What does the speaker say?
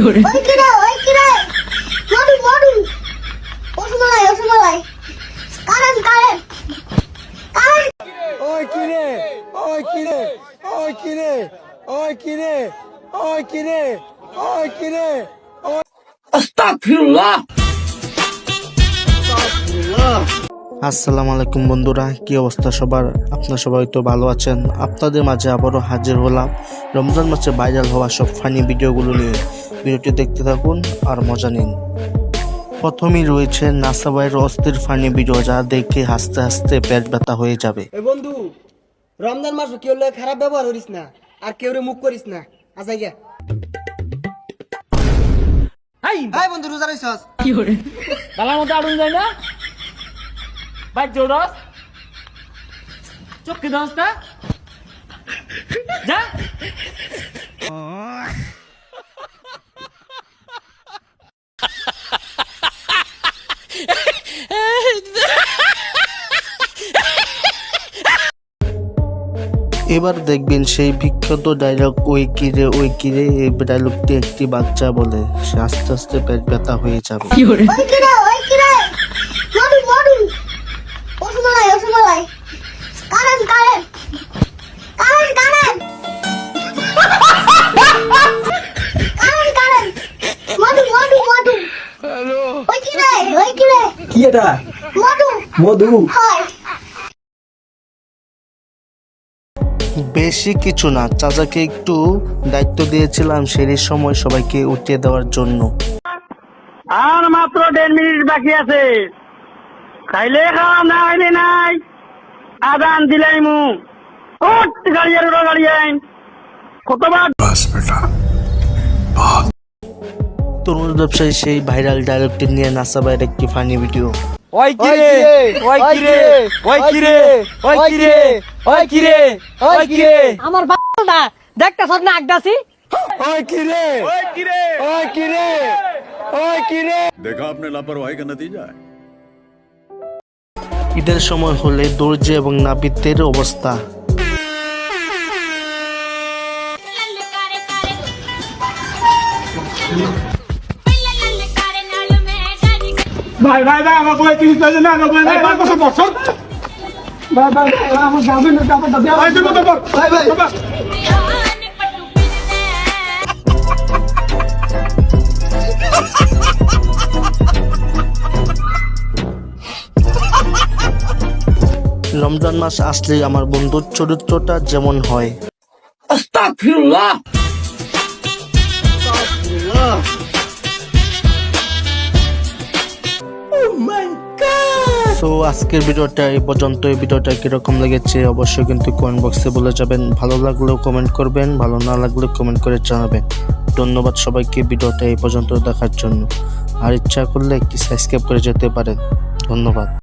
করে ওই কিরে মডু মডু রসমালাই কারেন্ট ওই কিরে ওই কিরে ওই কিরে ওই কিরে ওই কিরে ওই কিরে আস্তাগফিরুল্লাহ। আসসালামু আলাইকুম বন্ধুরা, কি অবস্থা সবার? আপনারা সবাই তো ভালো আছেন। আপনাদের মাঝে আবারও হাজির হলাম রমজান মাসে ভাইরাল হওয়া সব ফানি ভিডিওগুলো নিয়ে। ভিডিওটি দেখতে থাকুন আর মজা নিন। প্রথমেই রয়েছে নাসা ভাইয়ের অস্থির ফানি ভিডিও, যা দেখে হাসতে হাসতে পেট ব্যথা হয়ে যাবে। এ বন্ধু, রমজান মাস কেউ লোক খারাপ ব্যবহার করিস না আর কেউ মুখ করিস না। আজাই গে এই বন্ধু, রোজা রইছস কি করে বালার মতো আড়ুন যায় না ভাই? জোরস চোখ কি দোস্তা যা। এবার দেখবেন সেই বিখ্যাত ডায়লগ ওই কিরে। এই ডায়লগটি একটি বাচ্চা বলে, সে আস্তে আস্তে পেট ব্যথা হয়ে যাবে। কি করে ওই কিরে মডু রসমালাই কারেন্ট মডু হ্যালো ওই কিরে কি এটা? মধু মধু। হয় বেশি কিছু না, চাচাকে একটু দায়িত্ব দিয়েছিলাম সেই সময় সবাইকে উঠিয়ে দেওয়ার জন্য। আর মাত্র 10 মিনিট বাকি আছে। খাইলে খাওয়া না খাইলে নাই। আদান দিলাই মু গাড়ি আইন কতবার তরুণ ব্যবসায়ী সেই ভাইরাল ডায়লগটি নিয়ে নাসা ভাইয়ের একটি ফানি ভিডিও। ওই কিরে ওই কিরে ওই কিরে ওই কিরে ওই কিরে ওই কিরে আমার বাবা দেখতেছ না আগদাছি ওই কিরে ওই কিরে ওই কিরে ওই কিরে। देखा आपने लापरवाही का नतीजा है। ঈদের সময় হলে দর্জি এবং নাপিতের অবস্থা। ভাই ভাই ভাই আমার বই 30 টাকা না না ভাই ভাই কত বছর ভাই ভাই আমার যাবে না যাবে দাদা ভাই তুমি তো ভাই ভাই রমজান মাস আসলে আমার বন্ধুর চরিত্রটা যেমন হয়। আস্তাগফিরুল্লাহ। তো আজকের ভিডিওটা এই পর্যন্ত। এই ভিডিওটা কিরকম লেগেছে অবশ্যই কিন্তু কমেন্ট বক্সে বলে যাবেন। ভালো লাগলেও কমেন্ট করবেন, ভালো না লাগলেও কমেন্ট করে জানাবেন। ধন্যবাদ সবাইকে ভিডিওটা এই পর্যন্ত দেখার জন্য। আর ইচ্ছা করলে একটি সাবস্ক্রাইব করে যেতে পারেন। ধন্যবাদ।